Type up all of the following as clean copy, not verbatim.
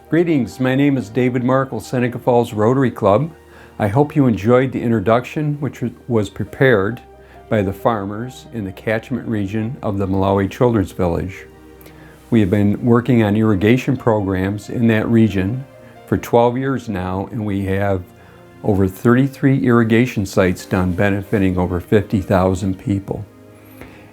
Greetings, my name is David Markel, Seneca Falls Rotary Club. I hope you enjoyed the introduction which was prepared by the farmers in the catchment region of the Malawi Children's Village. We have been working on irrigation programs in that region for 12 years now, and we have over 33 irrigation sites done, benefiting over 50,000 people.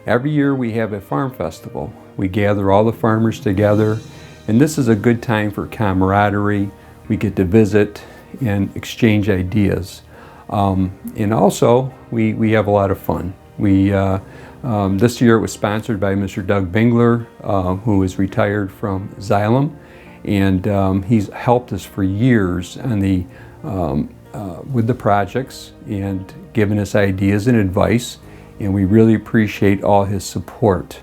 Every year we have a farm festival. We gather all the farmers together, and this is a good time for camaraderie. We get to visit and exchange ideas. And also, we have a lot of fun. This year it was sponsored by Mr. Doug Bingler, who is retired from Xylem, and he's helped us for years on with the projects and given us ideas and advice, and we really appreciate all his support.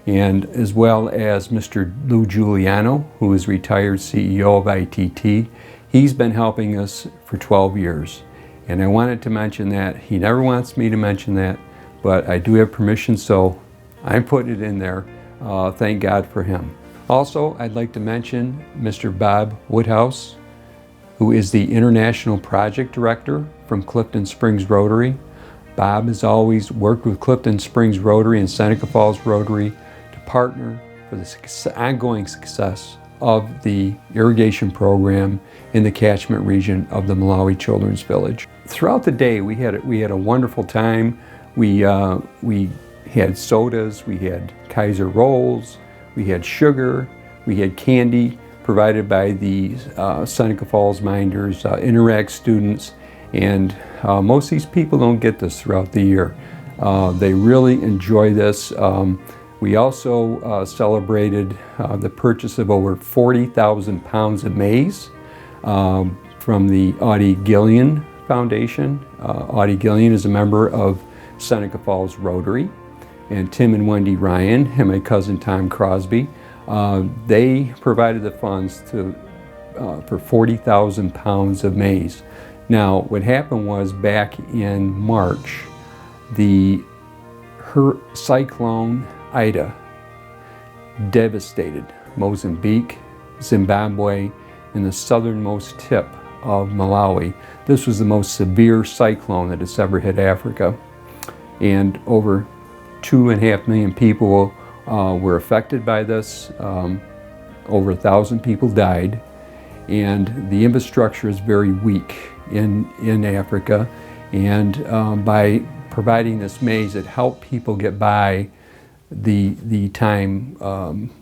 And as well as Mr. Lou Giuliano, who is retired CEO of ITT. He's been helping us for 12 years. And I wanted to mention that. He never wants me to mention that, but I do have permission, so I'm putting it in there. Thank God for him. Also, I'd like to mention Mr. Bob Woodhouse, who is the International Project Director from Clifton Springs Rotary. Bob has always worked with Clifton Springs Rotary and Seneca Falls Rotary partner for the ongoing success of the irrigation program in the catchment region of the Malawi Children's Village. Throughout the day, we had a wonderful time. We had sodas, we had Kaiser rolls, we had sugar, we had candy provided by the Seneca Falls Minders, Interact students, and most of these people don't get this throughout the year. They really enjoy this. We also celebrated the purchase of over 40,000 pounds of maize from the Audie Gillian Foundation. Audie Gillian is a member of Seneca Falls Rotary, and Tim and Wendy Ryan and my cousin Tom Crosby, they provided the funds for 40,000 pounds of maize. Now, what happened was back in March, Cyclone Ida devastated Mozambique, Zimbabwe, and the southernmost tip of Malawi. This was the most severe cyclone that has ever hit Africa, and over 2.5 million people were affected by this. Over 1,000 people died, and the infrastructure is very weak in Africa, and by providing this maize, it helped people get by the time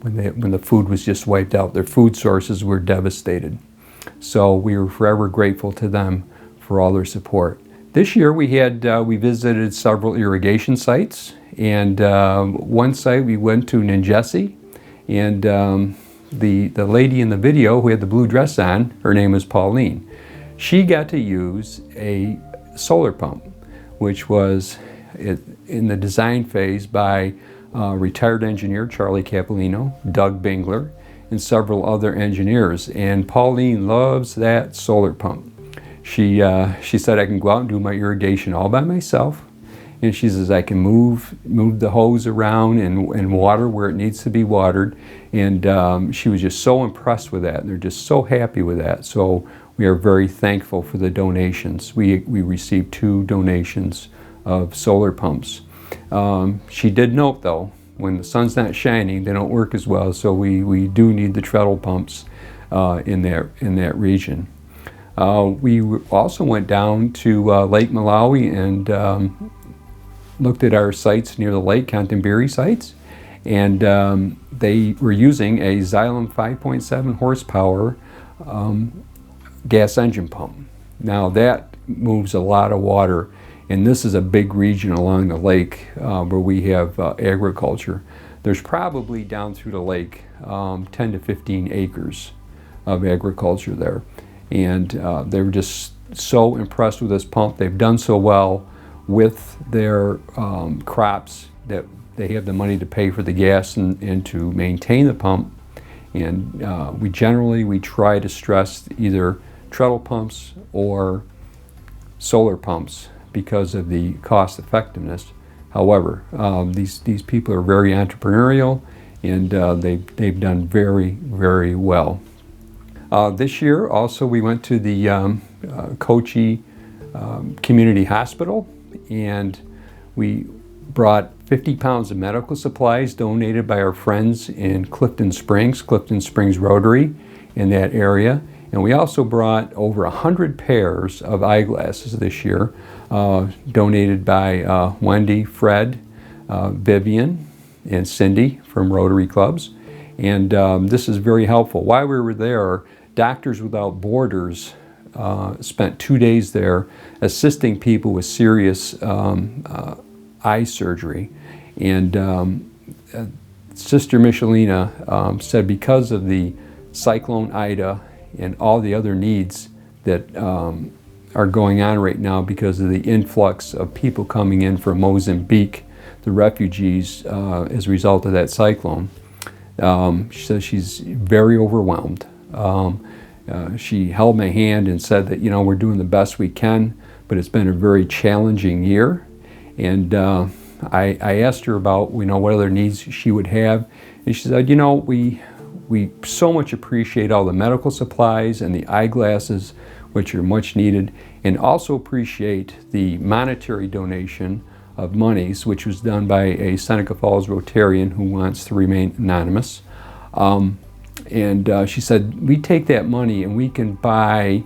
when the food was just wiped out. Their food sources were devastated. So we were forever grateful to them for all their support. This year we visited several irrigation sites, and one site we went to Njesi, and the lady in the video who had the blue dress on, her name was Pauline. She got to use a solar pump, which was in the design phase by retired engineer Charlie Capolino, Doug Bingler, and several other engineers. And Pauline loves that solar pump. She said, I can go out and do my irrigation all by myself. And she says, I can move the hose around and water where it needs to be watered. And she was just so impressed with that. And they're just so happy with that. So we are very thankful for the donations. We received 2 donations of solar pumps. She did note, though, when the sun's not shining, they don't work as well, so we do need the treadle pumps in that region. We also went down to Lake Malawi and looked at our sites near the lake, Contenberry sites, and they were using a Xylem 5.7 horsepower gas engine pump. Now that moves a lot of water, and this is a big region along the lake where we have agriculture. There's probably down through the lake 10 to 15 acres of agriculture there. And they were just so impressed with this pump. They've done so well with their crops that they have the money to pay for the gas and to maintain the pump. And we try to stress either treadle pumps or solar pumps because of the cost effectiveness. However, these people are very entrepreneurial, and they've done very, very well. This year also we went to the Kochi Community Hospital, and we brought 50 pounds of medical supplies donated by our friends in Clifton Springs Rotary in that area. And we also brought over 100 pairs of eyeglasses this year, donated by Wendy, Fred, Vivian, and Cindy from Rotary Clubs. And this is very helpful. While we were there, Doctors Without Borders spent 2 days there assisting people with serious eye surgery. And Sister Michelina said because of the Cyclone Ida and all the other needs that are going on right now because of the influx of people coming in from Mozambique, the refugees, as a result of that cyclone. She says she's very overwhelmed. She held my hand and said that, we're doing the best we can, but it's been a very challenging year. And I asked her about, what other needs she would have. And she said, we so much appreciate all the medical supplies and the eyeglasses, which are much needed, and also appreciate the monetary donation of monies, which was done by a Seneca Falls Rotarian who wants to remain anonymous. And she said, we take that money and we can buy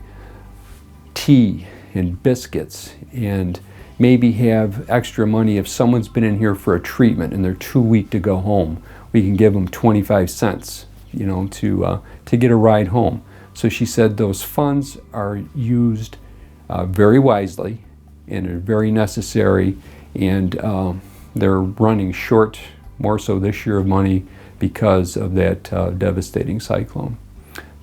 tea and biscuits and maybe have extra money if someone's been in here for a treatment and they're too weak to go home. We can give them 25 cents, to get a ride home. So she said those funds are used very wisely and are very necessary, and they're running short, more so this year, of money because of that devastating cyclone.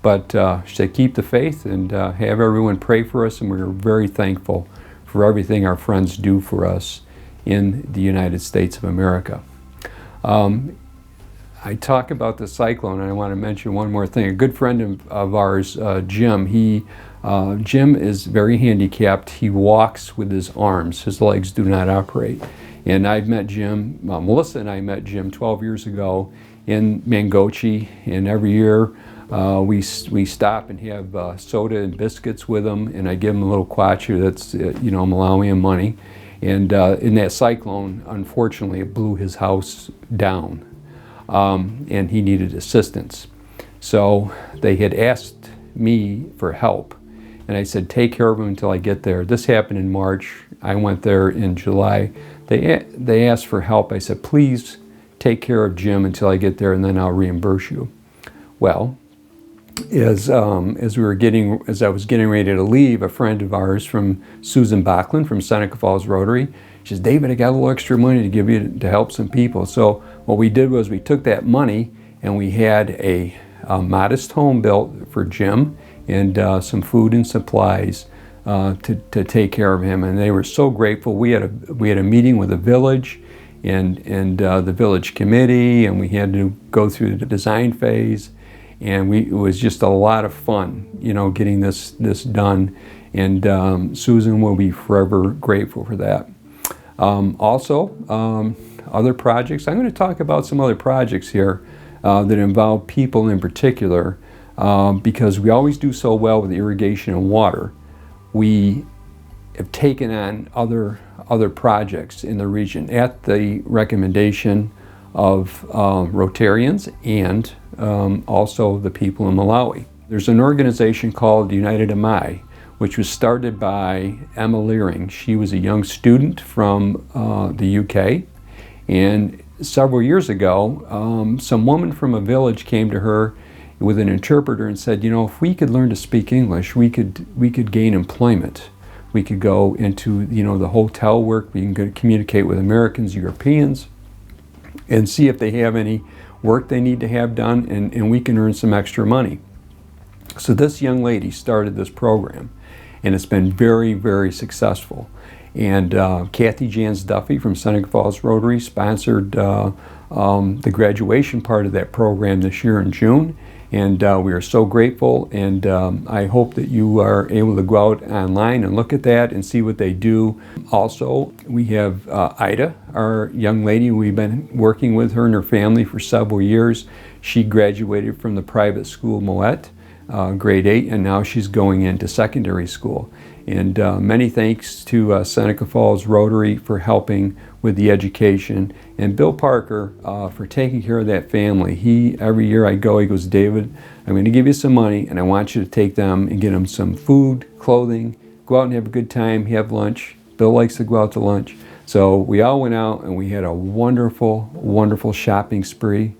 But she said keep the faith and have everyone pray for us, and we're very thankful for everything our friends do for us in the United States of America. I talk about the cyclone, and I want to mention one more thing. A good friend of ours, Jim, Jim is very handicapped. He walks with his arms. His legs do not operate. And I've met Jim, Melissa and I met Jim 12 years ago in Mangochi, and every year we stop and have soda and biscuits with him, and I give him a little kwacha that's Malawian money. And in that cyclone, unfortunately, it blew his house down. And he needed assistance. So they had asked me for help, and I said, take care of him until I get there. This happened in March. I went there in July. They asked for help. I said, please take care of Jim until I get there, and then I'll reimburse you. Well, as I was getting ready to leave, a friend of ours from Susan Bachland from Seneca Falls Rotary, she says, David, I got a little extra money to give you to help some people. So what we did was we took that money and we had a modest home built for Jim and some food and supplies to take care of him. And they were so grateful. We had a meeting with the village and the village committee, and we had to go through the design phase. And it was just a lot of fun, getting this done. And Susan will be forever grateful for that. Also, other projects. I'm going to talk about some other projects here that involve people in particular, because we always do so well with irrigation and water. We have taken on other projects in the region at the recommendation of Rotarians and also the people in Malawi. There's an organization called United Amai, which was started by Emma Leering. She was a young student from the UK, and several years ago, some woman from a village came to her with an interpreter and said, if we could learn to speak English, we could gain employment. We could go into the hotel work. We can communicate with Americans, Europeans, and see if they have any work they need to have done, and we can earn some extra money. So this young lady started this program, and it's been very, very successful. And Kathy Jans Duffy from Seneca Falls Rotary sponsored the graduation part of that program this year in June. And we are so grateful, and I hope that you are able to go out online and look at that and see what they do. Also, we have Ida, our young lady. We've been working with her and her family for several years. She graduated from the private school Moet, grade 8, and now she's going into secondary school. And many thanks to Seneca Falls Rotary for helping with the education, and Bill Parker for taking care of that family. Every year I go, he goes, David, I'm going to give you some money, and I want you to take them and get them some food, clothing, go out and have a good time, have lunch. Bill likes to go out to lunch. So we all went out and we had a wonderful, wonderful shopping spree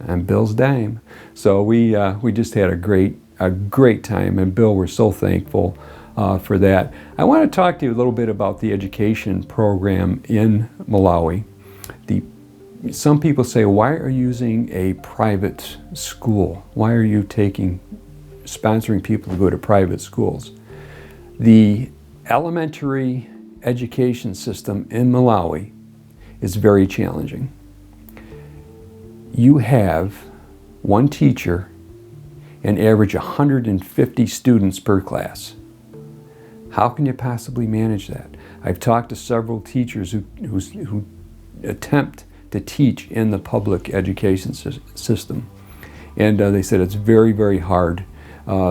on Bill's dime. So we just had a great time, and Bill, we're so thankful for that. I want to talk to you a little bit about the education program in Malawi. Some people say, why are you using a private school? Why are you sponsoring people to go to private schools? The elementary education system in Malawi is very challenging. You have one teacher and average 150 students per class. How can you possibly manage that? I've talked to several teachers who attempt to teach in the public education system, and they said it's very, very hard.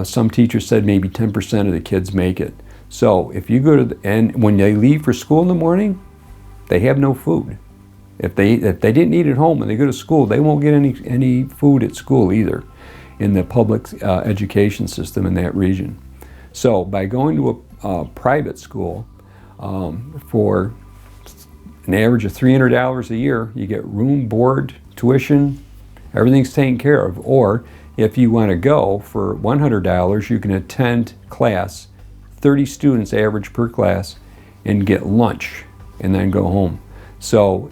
Some teachers said maybe 10% of the kids make it. So if you go to and when they leave for school in the morning, they have no food. If they didn't eat at home when they go to school, they won't get any food at school either in the public education system in that region. So by going to a private school for an average of $300 a year, you get room, board, tuition, everything's taken care of. Or if you want to go for $100, you can attend class, 30 students average per class, and get lunch and then go home. So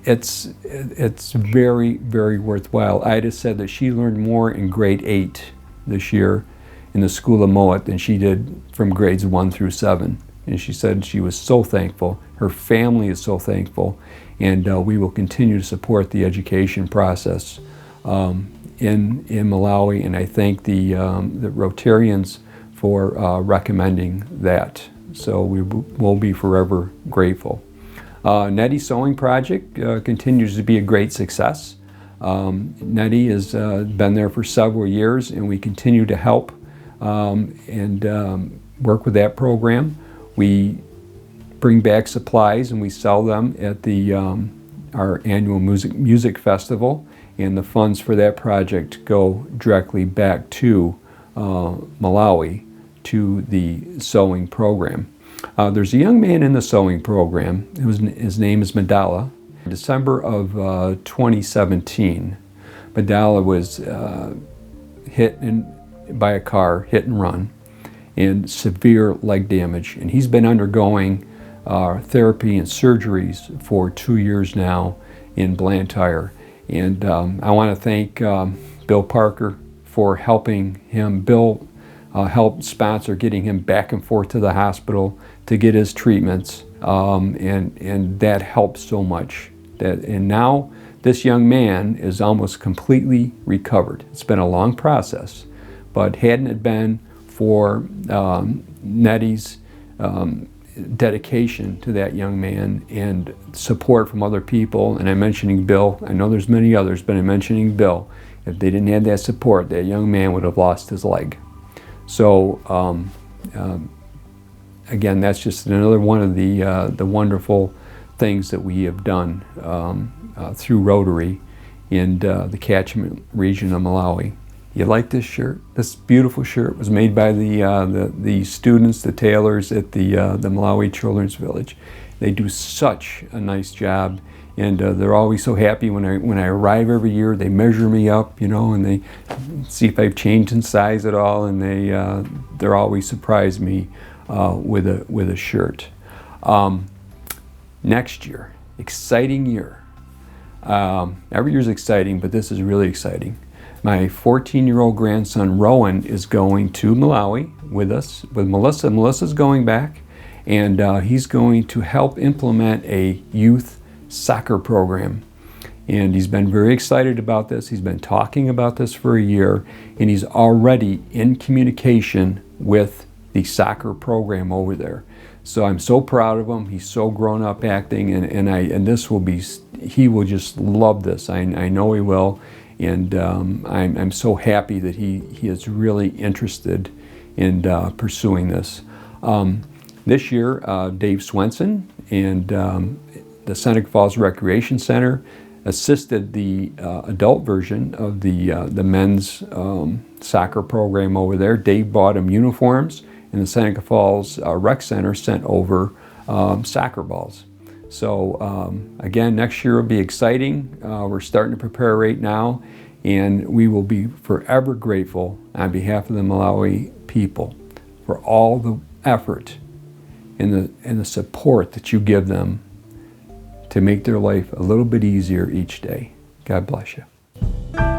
it's very, very worthwhile. Ida said that she learned more in grade 8 this year in the school of Moet than she did from grades 1 through 7. And she said she was so thankful. Her family is so thankful. And we will continue to support the education process in Malawi. And I thank the Rotarians for recommending that. So we will be forever grateful. Nettie Sewing Project continues to be a great success. Nettie has been there for several years, and we continue to help and work with that program. We bring back supplies and we sell them at our annual music festival, and the funds for that project go directly back to Malawi, to the sewing program. There's a young man in the sewing program. His name is Madala. In December of 2017, Madala was hit by a car, hit and run, and severe leg damage. And he's been undergoing therapy and surgeries for 2 years now in Blantyre. And I want to thank Bill Parker for helping him. Bill helped sponsor getting him back and forth to the hospital to get his treatments, and that helped so much. And now this young man is almost completely recovered. It's been a long process, but hadn't it been for Nettie's dedication to that young man and support from other people, and I'm mentioning Bill, I know there's many others, but I'm mentioning Bill, if they didn't have that support, that young man would have lost his leg. So again, that's just another one of the wonderful things that we have done through Rotary in the catchment region of Malawi. You like this shirt? This beautiful shirt was made by the students, the tailors at the Malawi Children's Village. They do such a nice job, and they're always so happy when I arrive every year. They measure me up, you know, and they see if I've changed in size at all, and they're always surprise me with a shirt. Next year, exciting year. Every year's exciting, but this is really exciting. My 14-year-old grandson Rowan is going to Malawi with us, with Melissa. Melissa's going back, And he's going to help implement a youth soccer program. And he's been very excited about this. He's been talking about this for a year, and he's already in communication with the soccer program over there. So I'm so proud of him. He's so grown up acting, and this will be, he will just love this. I know he will, and I'm so happy that he is really interested in pursuing this. This year, Dave Swenson and the Seneca Falls Recreation Center assisted the adult version of the men's soccer program over there. Dave bought him uniforms, and the Seneca Falls Rec Center sent over soccer balls. So again, next year will be exciting. We're starting to prepare right now, and we will be forever grateful on behalf of the Malawi people for all the effort and the support that you give them to make their life a little bit easier each day. God bless you.